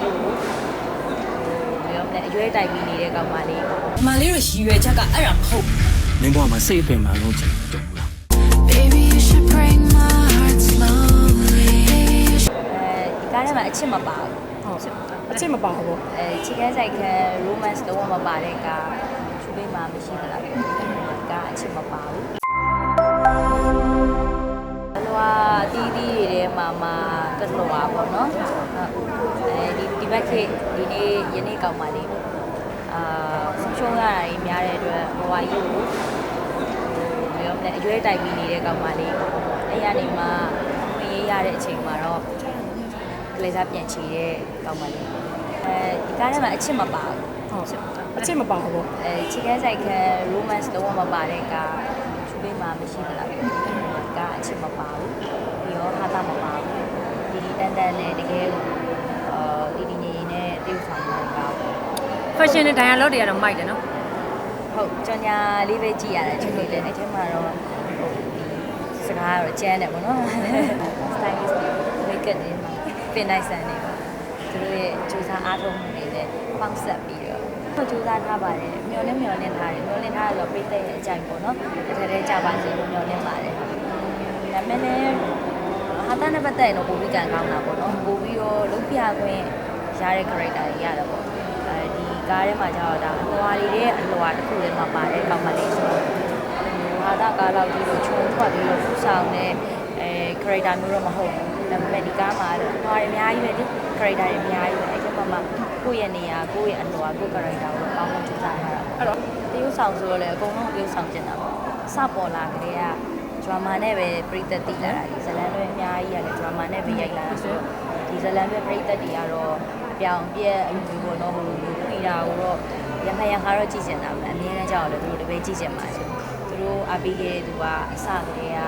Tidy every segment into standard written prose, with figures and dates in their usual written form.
ယူပြောမလဲအရွယ်တိုက်ပြီးနေတဲ့ကောင်မလေး မလေးတို့ရည်ရွယ်ချက်ကအဲ့ဒါမဟုတ် မင်းဘွားမှာစိတ်အပင်မှာလုံးချင်တော့ဘူးလား Baby, you should break my heart slowly. ဒီကားထဲမှာအချစ်မပါဘူး ဟုတ်အချစ်မပါဘူး ချစ်ကန်းဆိုင်ခံ romance တော့မပါတဲ့ကားချူပေးမှာမရှိသလားကားအချစ်မပါဘူးအတီးတီးတွေထဲမှာတက်လို့ပါပေါ့နော်ဒီဘက်ခေဒီနေ့ယနေ့ကောက်ပါလေးဆုံးရှုံးရတာကြီးများတဲ့အတွက်ဘဝကြီးကိုပြောမလဲအရွယ်တိုက်ပြီးနေတဲ့ကောက်ပါလေးအဲ့ရနေမှဝင်ရေးရတဲ့အချိန်မှာတော့ကလေးစားပြန်ချီတဲ့ကောက်ပါလေးဒီကားထဲမှာအချစ်မပါဘူး ဟုတ်အချစ်မပါဘူး ချစ်ကန်းဆိုင်ခံ romance တော့မပါတဲ့ကားချူပေးမှာမရှိသလားကားအချစ်မပါဘူးပြီးတော့ဟာတာမပါဘူးဒီတန်တန်နဲ့တကယ်ဒီငြိမ်နဲ့ပြုဆောင်တဲ့ကား fashion နဲ့ dialogue တွေကတော့မိုက်တယ်နော် ဟုတ်ကြောင်ညာလေးပဲကြည့်ရတယ်ဒီလိုလည်းအဲ့ထဲမှာတော့စကားကတော့ကျန်းတယ်ပေါ့နော် stylist make up တွေမှာပင်နိုင်ဆန်နေပါသူတို့ရဲ့စူးစမ်းအားထုတ်မှုတွေနဲ့ပေါင်းဆက်ပြီးတော့စူးစမ်းထားပါတယ်မျောလင်းထားတယ်မျောလင်းထားဆိုတော့ပိတ်တဲ့ရဲ့အကြိုက်ပေါ့နော်တစ်ထက်တည်းကြပါစေလို့မျောလင်းပါတယ်ဒါပေမဲ့လည်းဟာတာနဲ့ပတ်သက်ရင်တော့ပိုပြီးကန်ကောင်းတာပေါ့နော်ပိုပြီးတော့လုံးပြခွင့်ရတဲ့ character တွေရတယ်ပေါ့ဒီကားထဲမှာကျတော့ဒါအလွာတွေရဲ့အလွာတစ်ခုထဲမှာပါတယ်ကောင်မလေးဆိုတော့ဟာတာကားလောက်ကြီးလို့ချုံထွက်ပြီးတော့ဖူးဆောင်တဲ့character မျိုးတော့မဟုတ်ဘူးဒါပေမဲ့ဒီကားမှာတော့အလွာတွေအများကြီးပဲဒီ character တွေအများကြီးပဲအဲ့ဒီမှာကိုယ့်ရဲ့နေရာကိုယ့်ရဲ့အလွာကိုယ့် character ကိုကောင်းကောင်းကြိုးစားထားတာအဲ့တော့တရုပ်ဆောင်ဆိုတော့လည်းအကုန်လုံးတရုပ်ဆောင်ကျင်တာပေါ့စပေါ်လာကြတဲ့က drama နဲ့ပဲပြိသက်တည်လာတာဒီဇလန်တွေအများကြီးရတယ် drama နဲ့ပဲရိုက်လာတာဆိုတော့ဒီဇလန်တွေပြိသက်တွေကတော့ပြောင်ပြက်အလူမျိုးပေါ့နော်ဟိုလူခွေတာကိုတော့ရမရခါတော့ကြည့်ကျင်တာပဲအမြဲတမ်းကြောက်တယ်သူတို့တပည့်ကြည့်ကျင်ပါဆိုသူတို့အပီးရဲ့သူကအစကတည်းက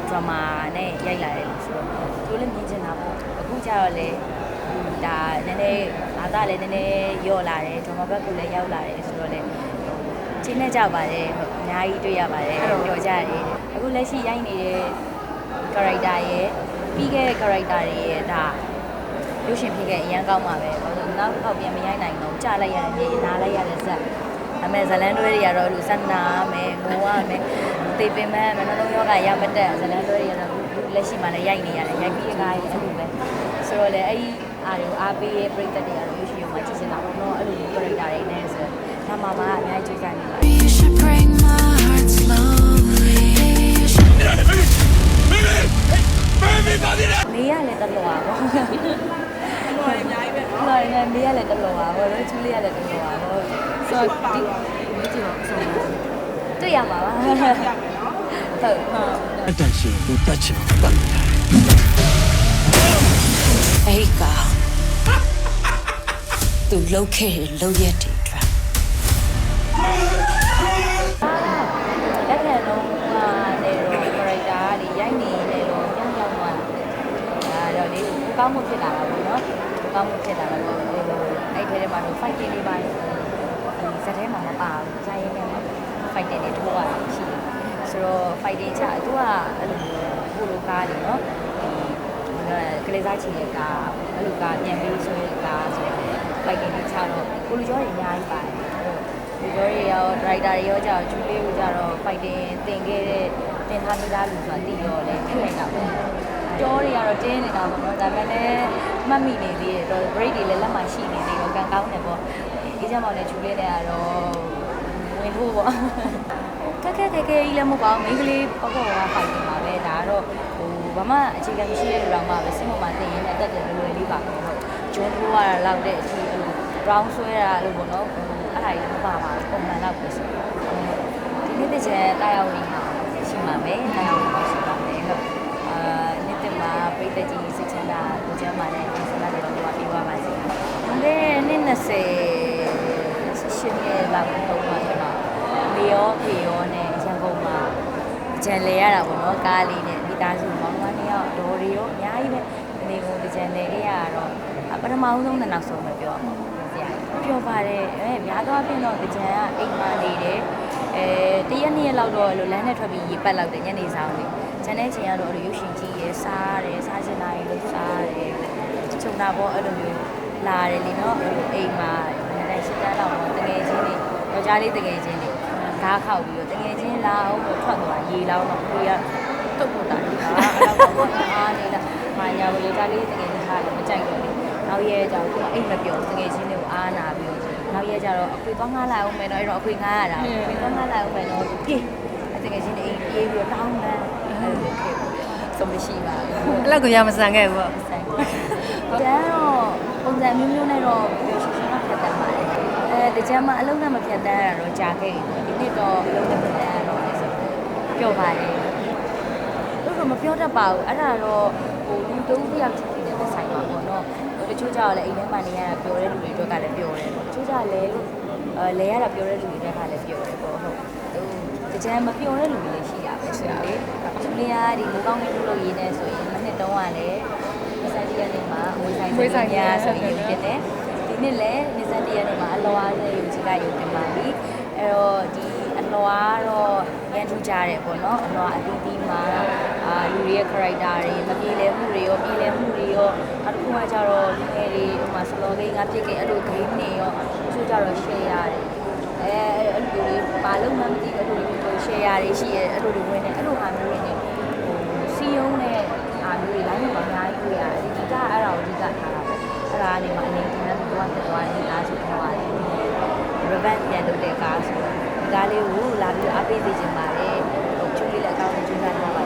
drama နဲ့ရိုက်လာတယ်လို့ဆိုတော့သူတို့လည်းမြင်ကျင်တာပေါ့အခုကျတော့လေဒါနည်းနည်းအားသားလည်းနည်းနည်းယော့လာတယ် drama ဘက်ကလည်းရောက်လာတယ်ဆိုတော့လေချင်းနဲ့ကြပါတယ်ဟုတ်အများကြီးတွေ့ရပါတယ်ပြောကြရတယ်အခုလက်ရှိရိုက်နေတဲ့ character ရဲ့ပြီးခဲ့တဲ့ character တွေရဲ့ဒါရုပ်ရှင်ဖြစ်ခဲ့အရန်ကောင်းပါပဲဘာလို့နောက်တစ်ခေါက်ပြန်မရိုက်နိုင်တော့ကြားလိုက်ရတယ်မြေနားလိုက်ရတဲ့ဇက်အမေဇလန်တွဲတွေကတော့လူစက်နာမယ်ငိုရမယ်တေပင်မဲ့မနှလုံးယောဂရမတက်ဇလန်တွဲတွေကတော့လက်ရှိမှလည်းရိုက်နေရတယ်ရိုက်ပြီးကားကြီးအဲ့လိုပဲဆိုတော့လေအဲ့ဒီအားတွေကိုအားပေးရဲ့ပြိတ္တတွေကတော့ရုပ်ရှင်ရုံမှာကြည့်နေတာပေါ့နော်အဲ့လို character တွေနဲ့ဆိုဒါမှမှအများကြီးကြိုးစားနေပါ You should break my heart slowly. You should မေးရလဲတက်လို့ပါပေါ့မေးရလဲတက်လို့ပါပေါ့ချူလေးရလဲတက်လို့ပါပေါ့ဆိုတော့ဒီကြည့်တော့ဆုံးတွေ့ရမှာပါဟုတ်ဟုတ် အတန်ရှင်ကိုတတ်ချင်တတ်တယ် အဲ့ဒီကသူလှုပ်ခဲ့တဲ့လှုပ်ရက်တွေအတွက် လက်ခံလုံးကနေတော့ character တွေရိုက်နေနေတော့ကြောက်ကြောက်သွားတာတော့လေကောင်းမှုဖြစ်လာတာပေါ့နော်ကောင်းမှုဖြစ်လာတာပေါ့အဲ့ထဲမှာတော့ fighting တွေပါတယ်ဒီဇက်ထဲမှာမပါဘူးဇာရင်ထဲမှာ fighting တွေထိုးရတာရှိတယ်ဆိုတော့ fighting ချသူကအဲ့လိုဟိုလိုကားနေနော်ကလေးစားချင်တဲ့ကားအဲ့လိုကားပြန်ပြီးဆွဲတဲ့ကားဆိုတော့ fighting တွေချတော့ကိုလူကျော်တွေအများကြီးပါတယ်လူကျော်တွေရော driver တွေရောကြာကျူလေးကိုကြာတော့ fighting တင်ခဲ့တဲ့တင်ထားပြီးသားလူဆိုတာတည်ရောလေဖြစ်နေတာပေါ့ကျော်တွေကတော့တင်းနေတာပေါ့နော်ဒါပေမဲ့လည်းမှတ်မိနေသေးတယ်တော့ break တွေလည်းလက်မှရှိနေသေးတော့ကန်ကောင်းတယ်ပေါ့အေးချမ်းမောင်နဲ့ကျူလေးနဲ့ကတော့ဝင်ဖို့ပေါ့ခက်ခဲကြီးလည်းမဟုတ်ပါဘူးမိန်းကလေးပေါ့ပေါ့က fighting ပါပဲဒါကတော့ဟိုဘာမှအခြေခံမရှိတဲ့လူတော်မှပဲစိတ်မမှန်သိရင်လည်းတက်တယ်လွယ်လေးပါပဲဟုတ်ဂျွန်းထိုးရတာလောက်တဲ့အထိအဲ့လို round ဆွဲတာလို့ပေါ့နော်အဲ့ဒါကြီးမပါပါဘူးပုံမှန်တော့ပဲဆိုဒီနေ့တည်းကျတာယာဝင်ဟာရှိမှာပဲတာယာဝင်ပါရှိပါမယ်ဟုတ်နေ့တည်းမှာပြိတ္တကြီးစိတ်ချမ်းသာကိုကျမ်းမာတဲ့ဆန္ဒတွေတော့ပြောပါပါစေ။ဒါနဲ့နေ့20ရှင်ရဲ့လောက်တော့ပါတော့မေရောဖေရောနဲ့ရန်ကုန်မှာကြံလေရတာပေါ့နော်ကားလေးနဲ့မိသားစုမောင်နှမနှစ်ယောက်ဒေါ်တွေရောအများကြီးပဲဒီနေ့ကိုကြံလေခဲ့ရတော့ပထမဆုံးနဲ့နောက်ဆုံးပဲပြောပါမယ်ဆရာကြီးပြောပါတယ်များသောအားဖြင့်တော့ကြံကအိမ်မှာနေတယ်တရက်နှစ်ရက်လောက်တော့လိုလမ်းနဲ့ထွက်ပြီးရေပတ်လောက်တယ်ညနေဆောင်လေး ကျန်တဲ့ချိန်ကတော့ရုပ်ရှင်ကြည့်ရစားရတယ်စားချင်တာတွေလို့စားရတယ်ချုံတာပေါ့အဲ့လိုမျိုးလာတယ်လीနော်အိမ်မှာနိုင်ရှင်းတန်းတော့တကယ်ချင်းတွေယောက်ျားလေးတကယ်ချင်းတွေကားခောက်ပြီးတော့တကယ်ချင်းလာအောင်ထွက်သွားရေလောင်းတော့ကိုကတုတ်ပေါ်တာအဲ့တော့ဘာအားနေတာမာညာကိုယောက်ျားလေးတကယ်ချင်းထားတယ်မကြိုက်တော့ဘူးနောက်ရဲကြောင့်ကိုအိမ်မပြောတကယ်ချင်းတွေကိုအားနာပြီးနောက်ရဲကြတော့အခွေသွားငှားလိုက်အောင်မယ်တော့အဲ့တော့အခွေငှားရတာအခွေသွားငှားလိုက်အောင်မယ်တော့ပြေးတကယ်ချင်းအိမ်ပြေးပြီးတော့တောင်းတယ်အဲ့လိုခဲ့ဆုံးမရှိပါဘူး အဲ့လောက်ကိုရမဆန်ခဲ့ဘူးပေါ့ ဆိုင်တန်းတော့ပုံစံမျိုးမျိုးနဲ့တော့ပြောရှင်းရှင်းတော့ဖြတ်တန်းပါတယ်တကြမ်းမှအလုံးနဲ့မဖြတ်တန်းရတော့ကြာခဲ့ပြီဒီနေ့တော့အလုံးနဲ့ဖြတ်တန်းရတော့လေဆိုပြောပါတယ်တော့မပြောတတ်ပါဘူးအဲ့ဒါတော့ဟိုလူတုံးတစ်ယောက်ချင်းနေတဲ့ဆိုင်ပါပေါ့နော်တချို့ကြောက်လည်းအိမ်ထဲမှာနေရတာပျော်တဲ့လူတွေအတွက်ကလည်းပျော်တယ်ပေါ့တချို့ကြောက်လည်းလဲရတာပျော်တဲ့လူတွေအတွက်ကလည်းပျော်တယ်ပေါ့ဟုတ်တကြမ်းမပျော်တဲ့လူတွေလည်းရှိတာပဲဆိုတော့လေသူလေးကဒီလူကောင်းလေးလုပ်ရင်းနေဆိုရင်မနှစ်တုံးကလည်းဒီဆိုင်တရက်နေမှာဝေဆိုင်များဆိုရင်ဖြစ်တယ်ဒီနှစ်လည်းဒီဆိုင်တရက်နေမှာအလောအားလေးယူကြည့်လိုက်ရုံတင်ပါပြီအဲ့တော့ဒီအလောအားတော့ရန်ထူကြတယ်ပေါ့နော်အလောအားအသီးသီးမှာလူတွေရဲ့ character တွေမပြေလည်မှုတွေရောပြေလည်မှုတွေရောနောက်တစ်ခုကကြတော့ဒီငယ်တွေဟိုမှာ slow game ကပြစ်ခဲ့အဲ့လို game တွေရောတချို့ကြတော့ share ရတယ်အဲ့လိုတွေဘာလို့မှမသိအဲ့လိုတွေ share တွေရှိရဲအဲ့လိုတွေဝင်နေအဲ့လိုဟာမျိုးတွေနဲ့ဟိုစီယုံနဲ့အားမျိုးတွေ line မှာအများကြီးတွေ့ရတယ်ဒီကအဲ့ဒါကိုအဓိကထားတာပဲအဲ့ဒါကနေမှအနေနဲ့ကတော့တက်သွားတယ်အားဆိုတော့ရတယ် revenge ပြန်လုပ်တဲ့ကားဆိုတော့ဒီကားလေးကိုလာပြီးအားပေးစေချင်ပါတယ်ဟိုချူလေးလည်းအကောင်းဆုံးကြိုးစားထားပါ